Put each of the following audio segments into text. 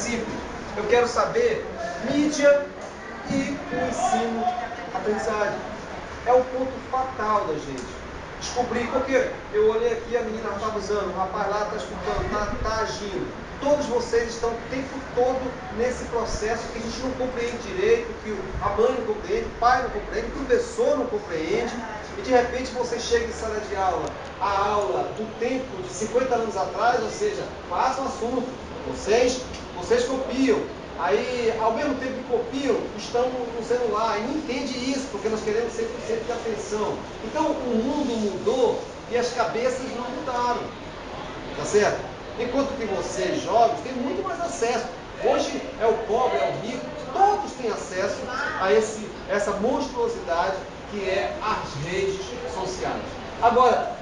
simples. Eu quero saber mídia e o ensino-aprendizagem. É o ponto fatal da gente. Descobri, porque eu olhei aqui, a menina estava usando, o rapaz lá está escutando, está agindo. Todos vocês estão o tempo todo nesse processo que a gente não compreende direito, que a mãe não compreende, o pai não compreende, o professor não compreende, e de repente você chega em sala de aula, a aula do tempo de 50 anos atrás, ou seja, passa o assunto, vocês copiam. Aí, ao mesmo tempo que copiam, estão no celular e não entende isso, porque nós queremos 100% de atenção. Então, o mundo mudou e as cabeças não mudaram. Tá certo? Enquanto que vocês, jovens, têm muito mais acesso. Hoje é o pobre, é o rico, todos têm acesso a essa monstruosidade que é as redes sociais. Agora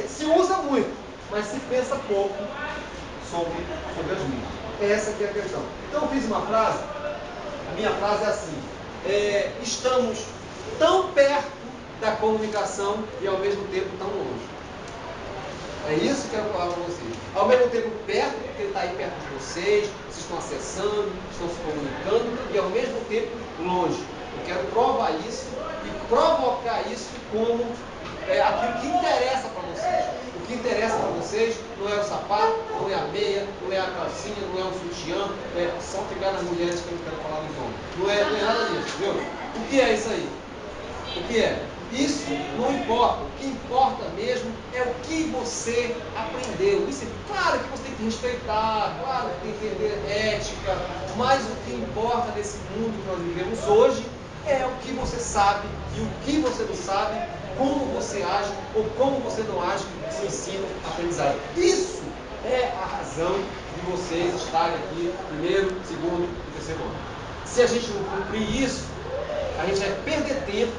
se usa muito, mas se pensa pouco sobre as mídias. Essa que é a questão. Então eu fiz uma frase, a minha frase é assim: estamos tão perto da comunicação e ao mesmo tempo tão longe. É isso que eu quero falar para vocês. Ao mesmo tempo perto, porque ele está aí perto de vocês estão acessando, estão se comunicando, e ao mesmo tempo longe. Eu quero provar isso e provocar isso como aquilo que interessa para vocês. O que interessa para vocês não é o sapato, não é a meia, não é a calcinha, não é o sutiã, só ficar nas mulheres que eu não quero falar dos homens. Não é nada disso, viu? O que é isso aí? O que é? Isso não importa. O que importa mesmo é o que você aprendeu. Isso, claro que você tem que respeitar, claro que tem que entender ética, mas o que importa nesse mundo que nós vivemos hoje é o que você sabe e o que você não sabe, como você age ou como você não age no ensino aprendizagem. Isso é a razão de vocês estarem aqui primeiro, segundo e terceiro ano. Se a gente não cumprir isso, a gente vai perder tempo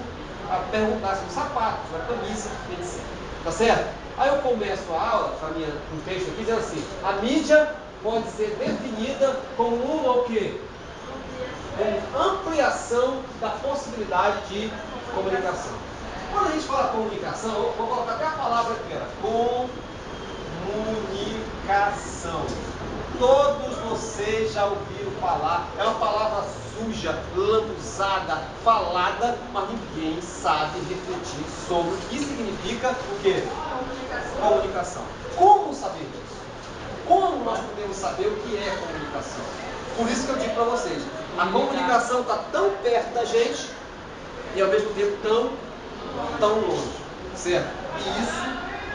a perguntar sobre sapatos, sobre camisa, etc. Tá certo? Aí eu começo a aula, um texto aqui, dizendo assim: a mídia pode ser definida como uma o quê? Como ampliação da possibilidade de comunicação. Quando a gente fala comunicação, eu vou colocar até a palavra aqui, comunicação. Todos vocês já ouviram falar, é uma palavra suja, lambuzada, falada, mas ninguém sabe refletir sobre o que significa o quê? Comunicação. Como saber disso? Como nós podemos saber o que é comunicação? Por isso que eu digo para vocês, a comunicação está tão perto da gente e ao mesmo tempo tão longe, certo? E isso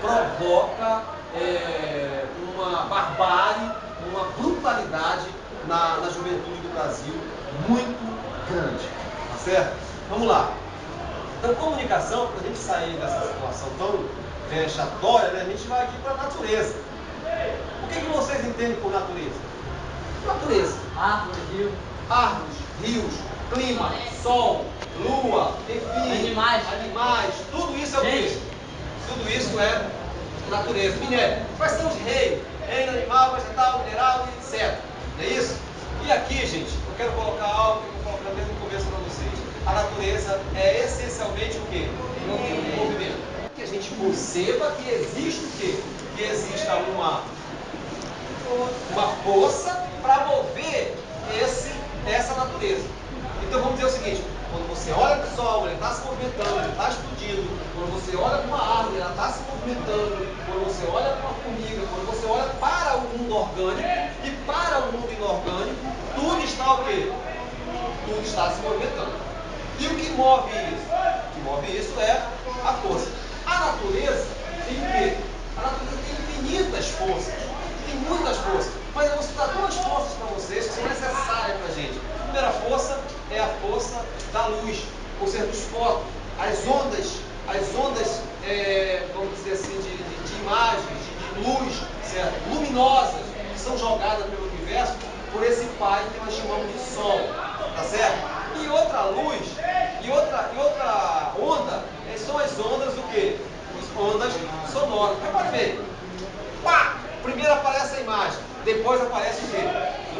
provoca uma barbárie, uma brutalidade na juventude do Brasil muito grande, tá certo? Vamos lá. Então, comunicação, para a gente sair dessa situação tão vexatória, né, a gente vai aqui para a natureza. O que vocês entendem por natureza? Natureza. Árvores, rios, clima, sol, lua, enfim, animais, tudo isso é o quê? Tudo isso é natureza. Minério. Quais são os reinos? Reino animal, vegetal, mineral e etc. Não é isso? E aqui, gente, eu quero colocar algo que eu vou colocar desde o começo para vocês. A natureza é essencialmente o quê? Movimento. Que a gente perceba que existe o quê? Que exista uma força para mover essa natureza. Então vamos dizer o seguinte: quando você olha para o sol, ele está se movimentando, ele está explodindo. Quando você olha para uma árvore, ela está se movimentando. Quando você olha para uma formiga, quando você olha para o mundo orgânico e para o mundo inorgânico, tudo está o quê? Tudo está se movimentando. E o que move isso? O que move isso é a força. A natureza tem o quê? A natureza tem infinitas forças. Tem muitas forças. Mas eu vou citar duas forças para vocês que são necessárias para a gente. A primeira força é a força da luz, ou seja, dos fótons. As ondas, vamos dizer assim, de imagens, de luz, certo? Luminosas, que são jogadas pelo universo por esse pai que nós chamamos de Sol, tá certo? E outra luz, e outra onda, são as ondas do quê? As ondas sonoras. Agora ver, pá! Primeiro aparece a imagem, depois aparece o quê?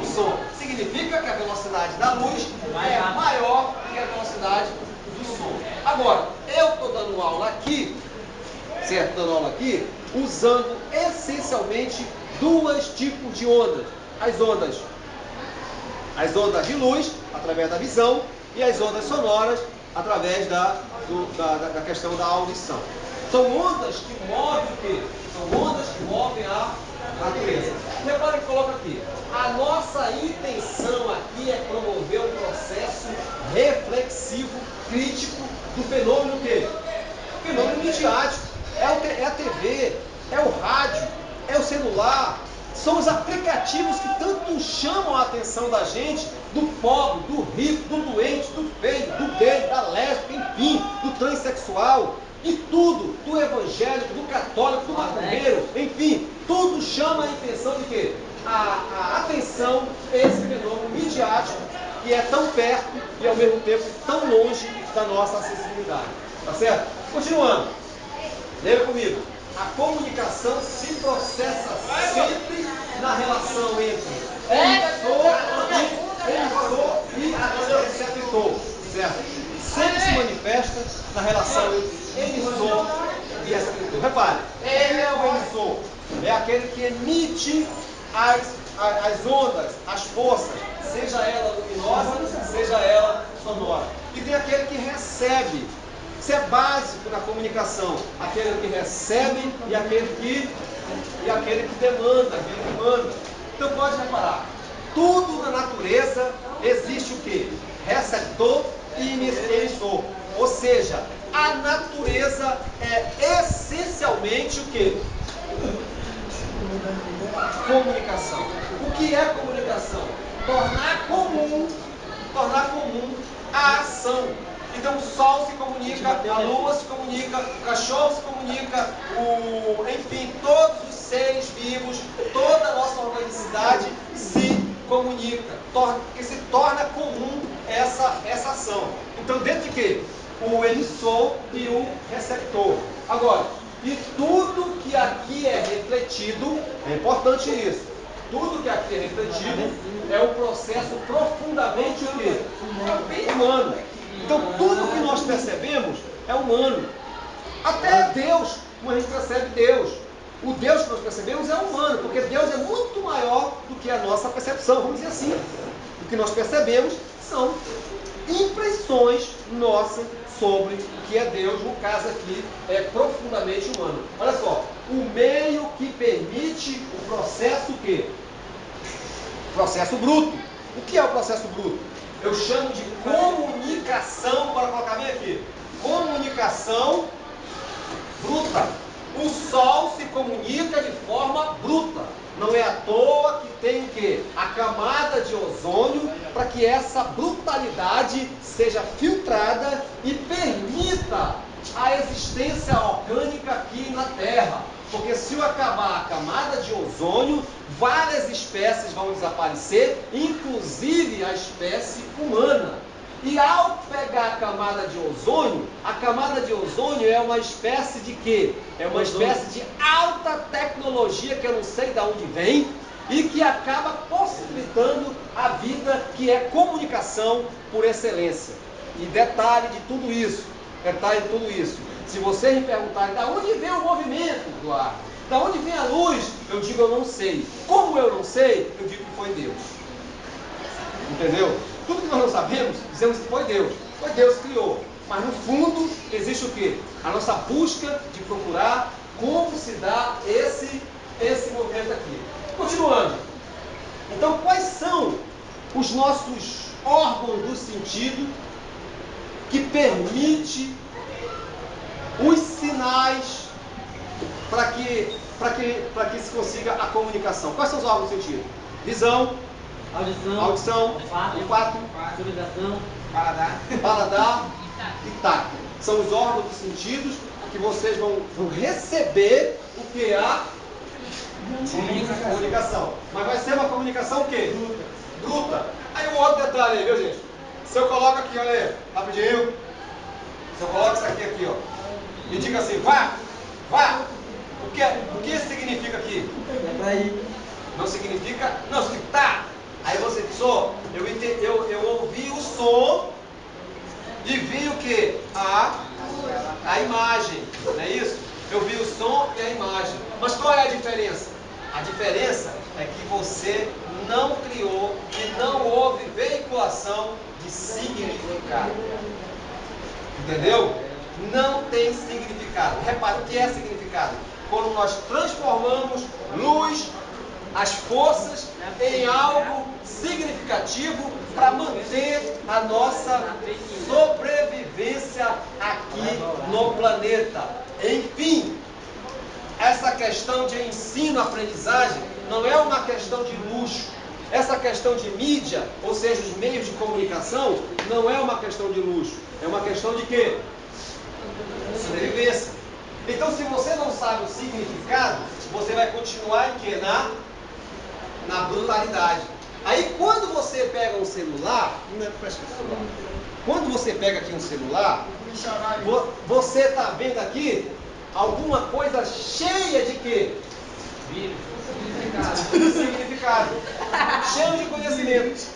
O som. Significa que a velocidade da luz é maior que a velocidade do som. Agora, eu estou dando aula aqui, certo? Dando aula aqui, usando essencialmente dois tipos de ondas. As ondas As ondas de luz, através da visão, e as ondas sonoras, através da questão da audição. São ondas que movem o quê? São ondas que movem a natureza. Repara que coloca aqui. A nossa intenção aqui é promover um processo reflexivo, crítico do fenômeno quê? Fenômeno midiático. É a TV, é o rádio, é o celular. São os aplicativos que tanto chamam a atenção da gente, do pobre, do rico, do doente, do feio, do gay, da lésbica, enfim, do transexual, e tudo, do evangélico, do católico, do macumbeiro, enfim, tudo chama a atenção de quê? A atenção esse fenômeno midiático que é tão perto e ao mesmo tempo tão longe da nossa acessibilidade. Tá certo? Continuando. Leia comigo. A comunicação se processa sempre na relação entre emissor e receptor, certo? Sempre se manifesta na relação entre emissor e receptor. Repare, quem é o emissor? É aquele que emite as ondas, as forças, seja ela luminosa, seja ela sonora. E tem aquele que recebe. Isso é básico na comunicação. Aquele que recebe e aquele que demanda, aquele que manda. Então pode reparar, tudo na natureza existe o quê? Receptor e emissor. Ou seja, a natureza é essencialmente o quê? Comunicação. O que é comunicação? Tornar comum a ação. Então o sol se comunica, a lua se comunica, o cachorro se comunica, enfim, todos os seres vivos, toda a nossa organicidade se comunica, porque se torna comum essa ação. Então dentro de quê? O emissor e o receptor. Agora, e tudo que aqui é refletido, é importante isso, tudo que aqui é refletido é um processo profundamente o quê? Humano. Então tudo que nós percebemos é humano. Até Deus, como a gente percebe Deus. O Deus que nós percebemos é humano, porque Deus é muito maior do que a nossa percepção, vamos dizer assim. O que nós percebemos são impressões nossas sobre o que é Deus, no caso aqui, é profundamente humano. Olha só, o meio que permite o processo o quê? Processo bruto. O que é o processo bruto? Eu chamo de comunicação, para colocar bem aqui, comunicação bruta. O Sol se comunica de forma bruta. Não é à toa que tem o quê? A camada de ozônio para que essa brutalidade seja filtrada e permita a existência orgânica aqui na Terra. Porque se acabar a camada de ozônio, várias espécies vão desaparecer, inclusive a espécie humana. E ao pegar a camada de ozônio é uma espécie de quê? É uma espécie de alta tecnologia que eu não sei de onde vem e que acaba possibilitando a vida que é comunicação por excelência. E detalhe de tudo isso, se vocês me perguntarem, da onde vem o movimento, Eduardo? Da onde vem a luz? Eu digo, eu não sei. Como eu não sei? Eu digo que foi Deus. Entendeu? Tudo que nós não sabemos, dizemos que foi Deus. Foi Deus que criou. Mas no fundo, existe o quê? A nossa busca de procurar como se dá esse movimento aqui. Continuando. Então, quais são os nossos órgãos do sentido que permite os sinais para que se consiga a comunicação? Quais são os órgãos do sentido? Visão, audição, olfato, paladar e tato. São os órgãos dos sentidos que vocês vão receber o que é a comunicação. Mas vai ser uma comunicação o quê? Bruta. Aí um outro detalhe aí, viu, gente? Se eu coloco aqui, olha aí, rapidinho. Se eu coloco isso aqui, ó, e digo assim, vá. O que significa aqui? É pra ir. Não significa, não, significa tá. Aí você pensou, eu ouvi o som e vi o que? A imagem, não é isso? Eu vi o som e a imagem. Mas qual é a diferença? A diferença é que você não criou e não houve veiculação de significado. Entendeu? Não tem significado. Repare, o que é significado? Quando nós transformamos luz, as forças, em algo significativo para manter a nossa sobrevivência aqui no planeta. Enfim, essa questão de ensino-aprendizagem não é uma questão de luxo. Essa questão de mídia, ou seja, os meios de comunicação, não é uma questão de luxo. É uma questão de quê? Sobrevivência. Então, se você não sabe o significado, você vai continuar em quê? Na brutalidade. Aí, quando você pega um celular, quando você pega aqui um celular, você está vendo aqui alguma coisa cheia de quê? Significado. Cheio de conhecimento.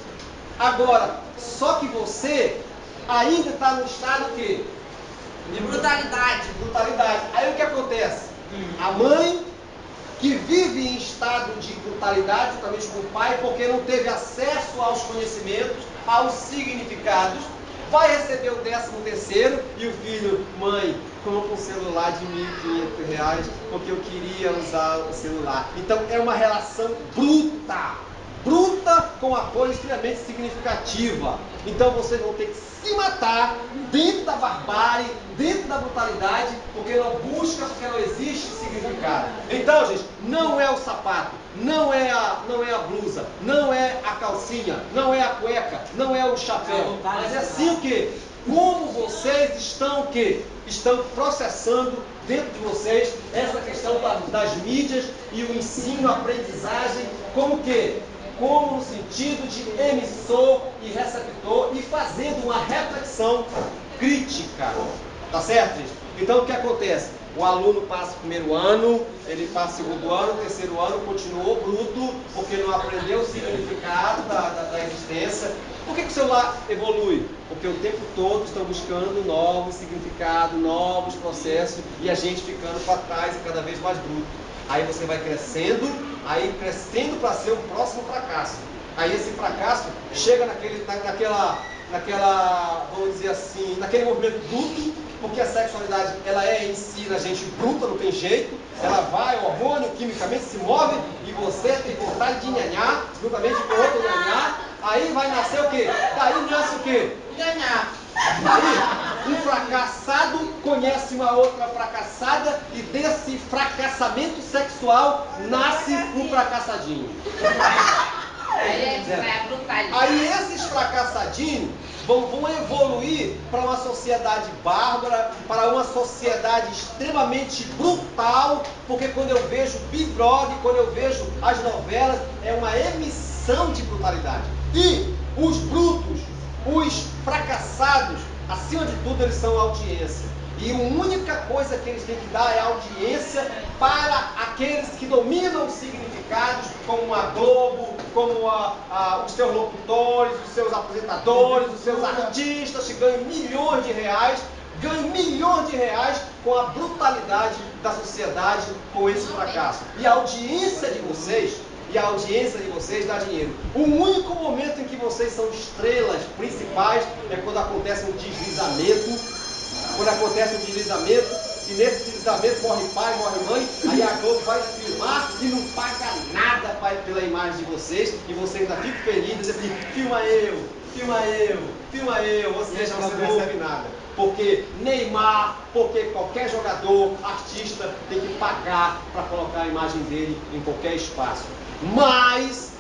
Agora, só que você ainda está no estado quê? De brutalidade. Brutalidade. Aí o que acontece? A mãe que vive em estado de brutalidade, juntamente com o pai, porque não teve acesso aos conhecimentos, aos significados, vai receber o 13º e o filho, mãe, compra um celular de R$ 1.500 porque eu queria usar o celular. Então é uma relação bruta com a coisa extremamente significativa. Então vocês vão ter que se matar dentro da barbárie, dentro da brutalidade, porque não busca, porque não existe significado. Então, gente, não é o sapato, não é a blusa, não é a calcinha, não é a cueca, não é o chapéu, mas é sim o quê? Como vocês estão o quê? Estão processando dentro de vocês essa questão das mídias e o ensino, a aprendizagem, como o quê? Como no sentido de emissor e receptor e fazendo uma reflexão crítica. Tá certo, gente? Então o que acontece? O aluno passa o primeiro ano, ele passa o segundo ano, o terceiro ano, continuou bruto, porque não aprendeu o significado da existência. Por que o celular evolui? Porque o tempo todo estão buscando novos significados, novos processos, e a gente ficando para trás e cada vez mais bruto. Aí você vai crescendo para ser o próximo fracasso. Aí esse fracasso chega naquela, vamos dizer assim, naquele movimento bruto, porque a sexualidade, ela é em si na gente bruta, não tem jeito, ela vai, o hormônio quimicamente se move, e você tem vontade de nhanhar, juntamente com o outro nhanhar, aí vai nascer o quê? Daí nasce o quê? Nhanhar. Daí, um fracassado conhece uma outra fracassada, e desse fracassamento sexual nasce um fracassadinho. Aí esses fracassadinhos vão evoluir para uma sociedade bárbara, para uma sociedade extremamente brutal, porque quando eu vejo Big Brother, quando eu vejo as novelas, é uma emissão de brutalidade. E os brutos, os fracassados, acima de tudo, eles são audiência. E a única coisa que eles têm que dar é audiência para aqueles que dominam os significados, como a Globo, como os seus locutores, os seus apresentadores, os seus artistas, que ganham milhões de reais com a brutalidade da sociedade, com esse fracasso. E a audiência de vocês dá dinheiro. O único momento em que vocês são estrelas principais é quando acontece um deslizamento. E nesse deslizamento morre pai, morre mãe, aí a Globo vai filmar e não paga nada pela imagem de vocês, e vocês ainda ficam felizes, assim, filma eu, ou seja, você não recebe nada. Porque Neymar, porque qualquer jogador, artista, tem que pagar para colocar a imagem dele em qualquer espaço. Mas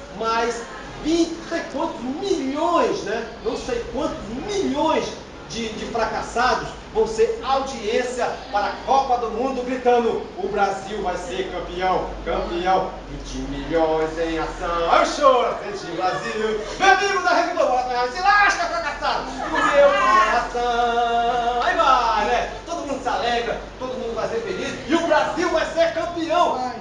20 sei quantos milhões, né? Não sei quantos milhões de fracassados vão ser audiência para a Copa do Mundo, gritando: o Brasil vai ser campeão, 20 milhões em ação, eu choro, frente Brasil, meu amigo da Rede Globo, se lasca, fracassado, o meu coração, aí vai, né? Todo mundo se alegra, todo mundo vai ser feliz, e o Brasil vai ser campeão.